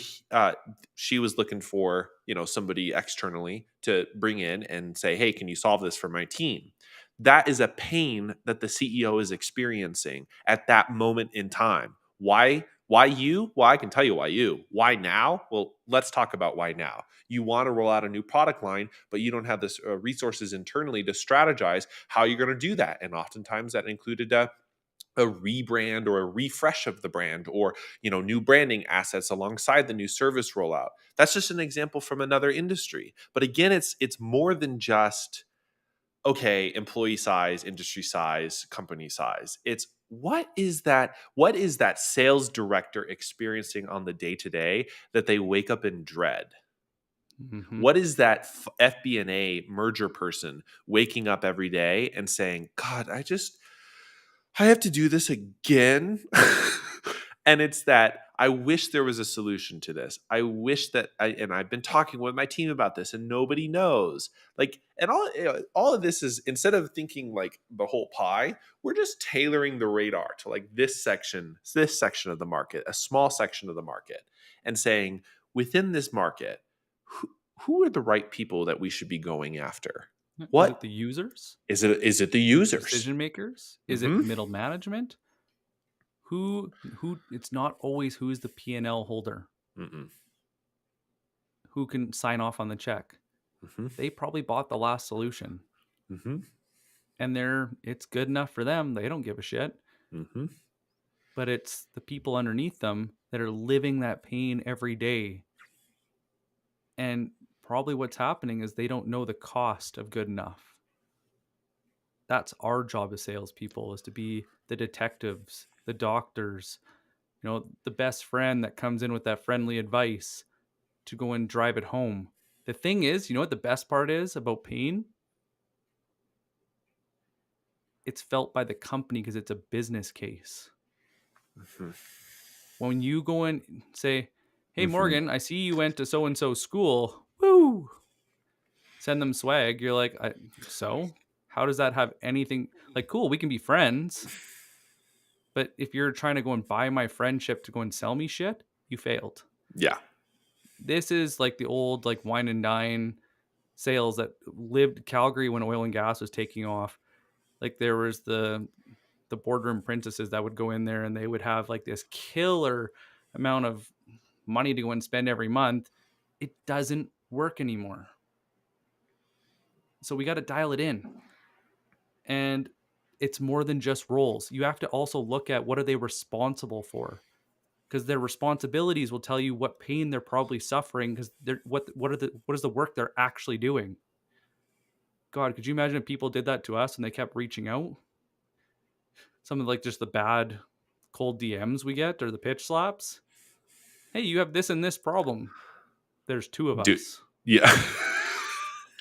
she was looking for somebody externally to bring in and say, hey, can you solve this for my team? That is a pain that the CEO is experiencing at that moment in time. Why you? Well, I can tell you why you. Why now? Well, let's talk about why now. You want to roll out a new product line, but you don't have this resources internally to strategize how you're going to do that. And oftentimes that included a rebrand or a refresh of the brand, or new branding assets alongside the new service rollout. That's just an example from another industry, but again, it's more than just okay, employee size, industry size, company size. It's what is that sales director experiencing on the day to day that they wake up in dread? Hmm. What is that FB&A merger person waking up every day and saying, god, I have to do this again. And it's that I wish there was a solution to this. I wish that and I've been talking with my team about this and nobody knows. Like, and all of this is, instead of thinking like the whole pie, we're just tailoring the radar to like this section of the market, a small section of the market, and saying within this market, who are the right people that we should be going after? Is it What the users? is it the Is it the users? decision makers? Is it Mhm. middle management? Who it's not always who's the P&L holder, Mm-mm. who can sign off on the check. Mhm. They probably bought the last solution Mhm. and it's good enough for them. They don't give a shit. Mhm. but it's the people underneath them that are living that pain every day. And probably what's happening is they don't know the cost of good enough. That's our job as salespeople, is to be the detectives, the doctors, the best friend that comes in with that friendly advice to go and drive it home. The thing is, you know what the best part is about pain? It's felt by the company because it's a business case. Mhm. When you go in and say, hey, Mhm. Morgan, I see you went to so and so school. Woo! Send them swag. You're like, so? How does that have anything? Like, cool, we can be friends. But if you're trying to go and buy my friendship to go and sell me shit, you failed. Yeah. This is like the old, like, wine and dine sales that lived Calgary when oil and gas was taking off. Like, there was the boardroom princesses that would go in there and they would have like this killer amount of money to go and spend every month. It doesn't work anymore. So we got to dial it in. And it's more than just roles. You have to also look at what are they responsible for? Because their responsibilities will tell you what pain they're probably suffering, because they're what is the work they're actually doing. God, could you imagine if people did that to us and they kept reaching out? Something like just the bad cold DMs we get or the pitch slaps. Hey, you have this and this problem. There's two of Dude. us. Yeah.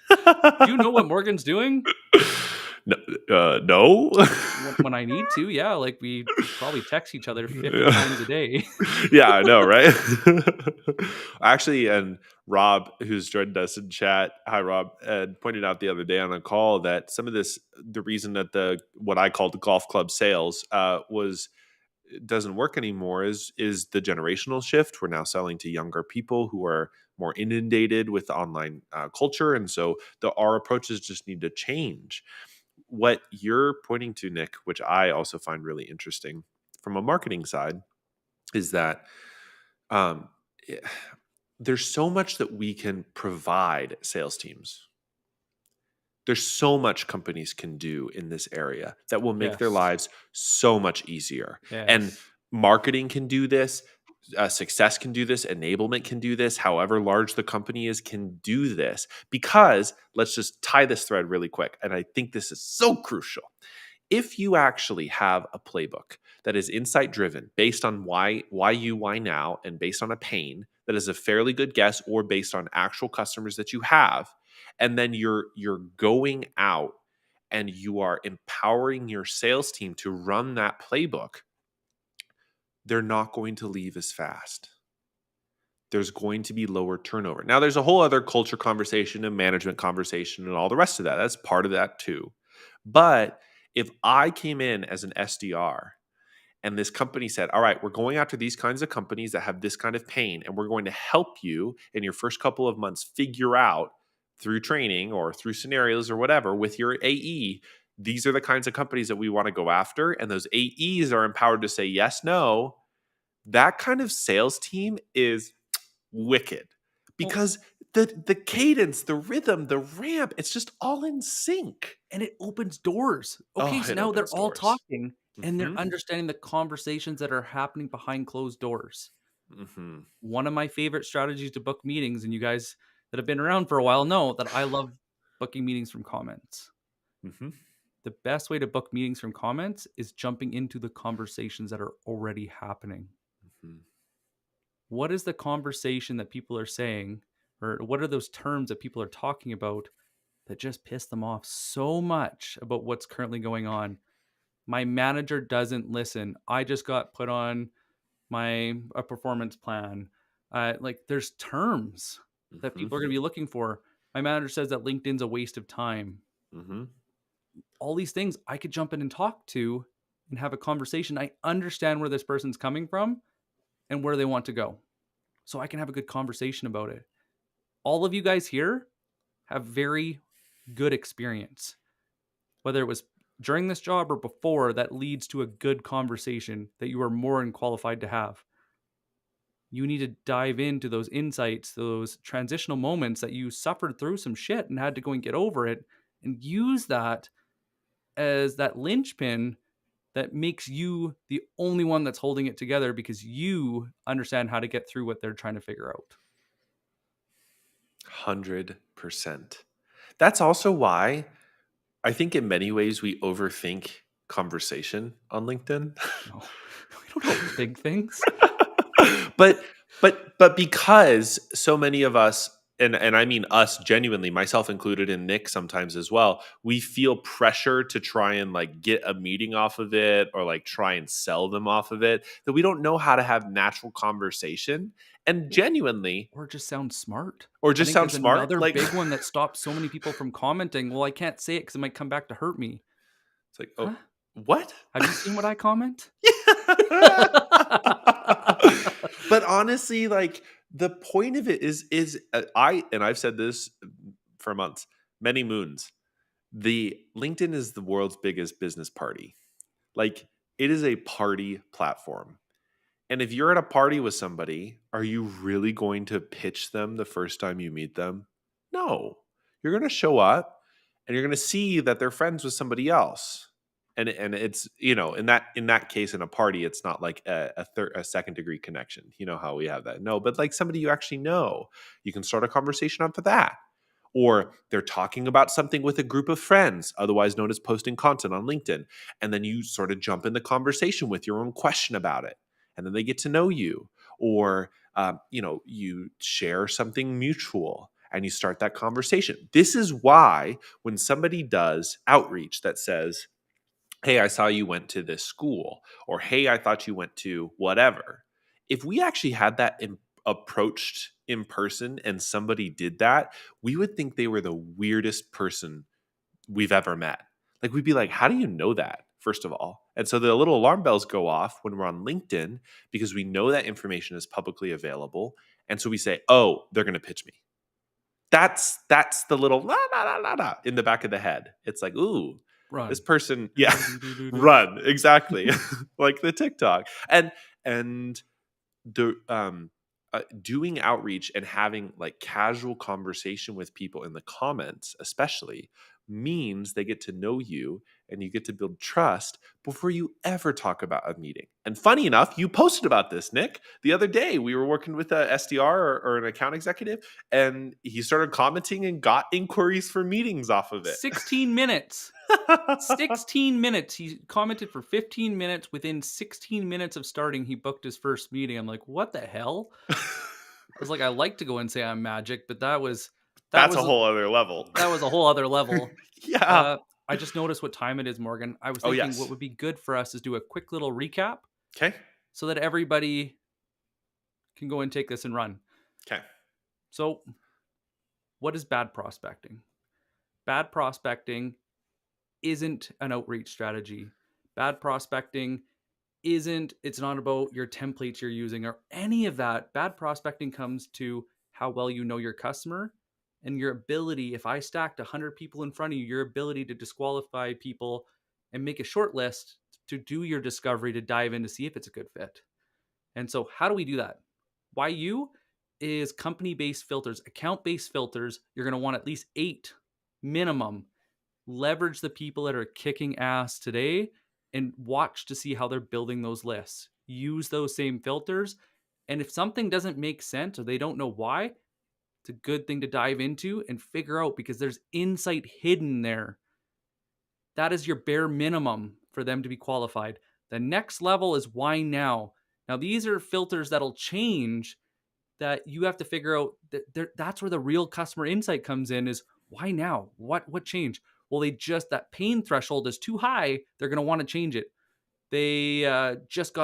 Do you know what Morgan's doing? No. No. When I need to, yeah, like we probably text each other 50 Yeah. times a day. Yeah, I know, right? Actually, and Rob, who's joined us in chat, hi Rob, had pointed out the other day on a call that some of this, the reason that the what I call the golf club sales was doesn't work anymore is the generational shift. We're now selling to younger people who are more inundated with online culture, and so our approaches just need to change. What you're pointing to, Nick, which I also find really interesting from a marketing side, is that um, eh, there's so much that we can provide sales teams. There's so much companies can do in this area that will make their Yes. lives so much easier. And Yes. marketing can do this, success can do this, enablement can do this, however large the company is can do this. Because let's just tie this thread really quick. And I think this is so crucial. If you actually have a playbook that is insight driven based on why now, and based on a pain that is a fairly good guess or based on actual customers that you have, and then you're going out and you are empowering your sales team to run that playbook, they're not going to leave as fast. There's going to be lower turnover. Now there's a whole other culture conversation and management conversation and all the rest of that. That's part of that too. But if I came in as an SDR and this company said, all right, we're going after these kinds of companies that have this kind of pain, and we're going to help you in your first couple of months figure out through training or through scenarios or whatever with your AE, these are the kinds of companies that we want to go after. And those AEs are empowered to say yes, no. That kind of sales team is wicked Well, because the cadence, the rhythm, the ramp, it's just all in sync. and it opens doors. Okay, Oh, so it now they're opens all doors. talking and they're Mhm. understanding the conversations that are happening behind closed doors. Mhm. One of my favorite strategies to book meetings, and you guys that have been around for a while know that I love booking meetings from comments. Mhm. The best way to book meetings from comments is jumping into the conversations that are already happening. Mhm. What is the conversation that people are saying, or what are those terms that people are talking about that just piss them off so much about what's currently going on? My manager doesn't listen. I just got put on my a performance plan. Like, there's terms that Mhm. people are going to be looking for. My manager says that LinkedIn's a waste of time. Mhm. All these things I could jump in and talk to and have a conversation. I understand where this person's coming from and where they want to go, so I can have a good conversation about it. All of you guys here have very good experience, whether it was during this job or before, that leads to a good conversation that you are more than qualified to have. You need to dive into those insights, those transitional moments that you suffered through some shit and had to go and get over it, and use that as that linchpin that makes you the only one that's holding it together because you understand how to get through what they're trying to figure out. 100%. That's also why I think in many ways we overthink conversation on LinkedIn. No, we don't overthink things. but but because so many of us, and I mean us genuinely, myself included, and Nick sometimes as well, we feel pressure to try and like get a meeting off of it or like try and sell them off of it, that we don't know how to have natural conversation and genuinely, Or it just sounds smart. or I just think sound is smart. another Like big one that stops so many people from commenting. Well, I can't say it because it might come back to hurt me. it's like, oh, Huh? what? Have you seen what I comment? Yeah. But honestly, like the point of it is I've said this for months, many moons. The LinkedIn is the world's biggest business party. Like it is a party platform. And if you're at a party with somebody, are you really going to pitch them the first time you meet them? No. You're going to show up and you're going to see that they're friends with somebody else. And it's, in that case in a party it's not like a second degree connection. You know how we have that. No, but like somebody you actually know. You can start a conversation after that. Or they're talking about something with a group of friends, otherwise known as posting content on LinkedIn. And then you sort of jump in the conversation with your own question about it. And then they get to know you. Or, you share something mutual and you start that conversation. This is why when somebody does outreach that says, hey, I saw you went to this school, or hey, I thought you went to whatever. If we actually had that approached in person and somebody did that, we would think they were the weirdest person we've ever met. Like, we'd be like, how do you know that? First of all. And so the little alarm bells go off when we're on LinkedIn because we know that information is publicly available. And so we say, oh, they're going to pitch me. That's the little la la la la la in the back of the head. It's like, ooh, this Run. person, Do, yeah, do, do, do, do, do. run exactly, like the TikTok, and the doing outreach and having like casual conversation with people in the comments, especially, means they get to know you and you get to build trust before you ever talk about a meeting. And funny enough, you posted about this, Nick, the other day. We were working with a SDR or an account executive, and he started commenting and got inquiries for meetings off of it. 16 minutes. 16 minutes. He commented for 15 minutes. Within 16 minutes of starting, he booked his first meeting. I'm like, what the hell? I was like, I like to go and say I'm magic, but that was that That's a was whole other level. that was a whole other level. Yeah. I just noticed what time it is, Morgan. I was Oh, thinking what yes. would be good for us is do a quick little recap Okay. so that everybody can go and take this and run. Okay. So, what is bad prospecting? Bad prospecting isn't an outreach strategy. Bad prospecting it's not about your templates you're using or any of that. Bad prospecting comes to how well you know your customer and your ability. If I stacked 100 people in front of you, your ability to disqualify people and make a short list to do your discovery, to dive in to see if it's a good fit. And so how do we do that? Why you is company-based filters, account-based filters. You're going to want at least 8 minimum. Leverage the people that are kicking ass today and watch to see how they're building those lists. Use those same filters. And if something doesn't make sense or they don't know why, it's a good thing to dive into and figure out because there's insight hidden there. That is your bare minimum for them to be qualified. The next level is why now. Now, these are filters that'll change that you have to figure out that's where the real customer insight comes in is why now? What changed? Well, that pain threshold is too high. They're going to want to change it. They just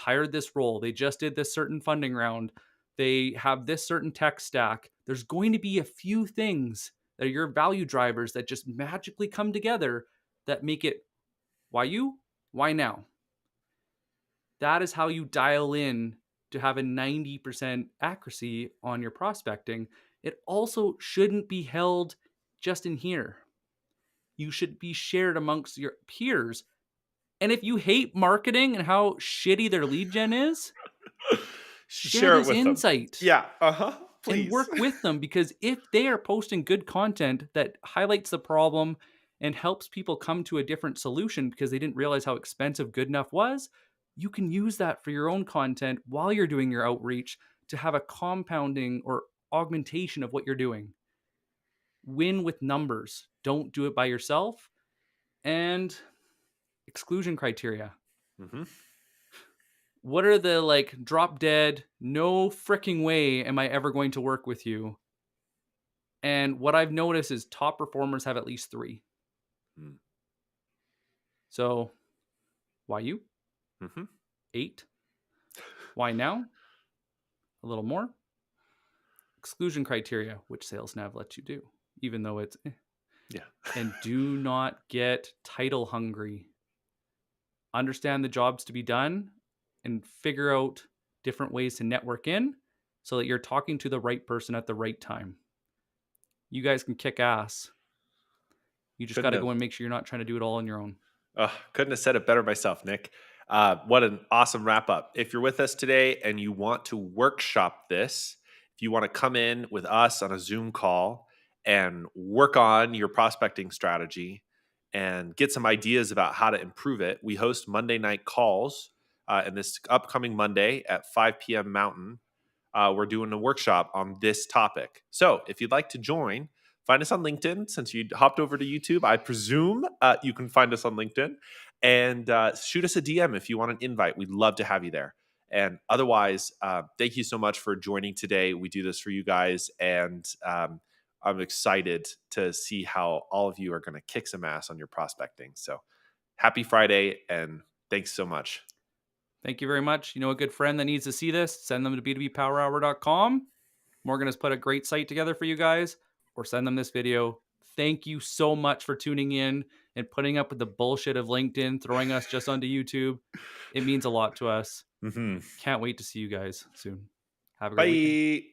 hired this role. They just did this certain funding round. They have this certain tech stack. There's going to be a few things that are your value drivers that just magically come together that make it why you? Why now? That is how you dial in to have a 90% accuracy on your prospecting. It also shouldn't be held just in here. You should be shared amongst your peers. And if you hate marketing and how shitty their lead gen is, share Share it this with them. insight Yeah. Uh-huh. and Please. work with them because if they are posting good content that highlights the problem and helps people come to a different solution because they didn't realize how expensive good enough was, you can use that for your own content while you're doing your outreach to have a compounding or augmentation of what you're doing. Win with numbers. Don't do it by yourself. And exclusion criteria. Hmm. What are the like drop dead, no freaking way am I ever going to work with you? And what I've noticed is top performers have at least 3. So why you? Hmm. 8. Why now? A little more. Exclusion criteria, which sales nav lets you do, even though it's Yeah. and do not get title hungry. Understand the jobs to be done and figure out different ways to network in so that you're talking to the right person at the right time. You guys can kick ass. You just got Couldn't to go have and make sure you're not trying to do it all on your own. couldn't have said it better myself, Nick. What an awesome wrap up. If you're with us today and you want to workshop this, if you want to come in with us on a Zoom call and work on your prospecting strategy and get some ideas about how to improve it, we host Monday night calls. And this upcoming Monday at 5 p.m. Mountain, we're doing a workshop on this topic. So if you'd like to join, find us on LinkedIn. Since you hopped over to YouTube, I presume you can find us on LinkedIn, and shoot us a DM if you want an invite. We'd love to have you there. And otherwise, thank you so much for joining today. We do this for you guys, and I'm excited to see how all of you are going to kick some ass on your prospecting. So happy Friday, and thanks so much. Thank you very much. You know a good friend that needs to see this? Send them to b2bpowerhour.com. Morgan has put a great site together for you guys, or send them this video. Thank you so much for tuning in and putting up with the bullshit of LinkedIn, throwing us just onto YouTube. It means a lot to us. Hmm. Can't wait to see you guys soon. Have a great weekend. Bye.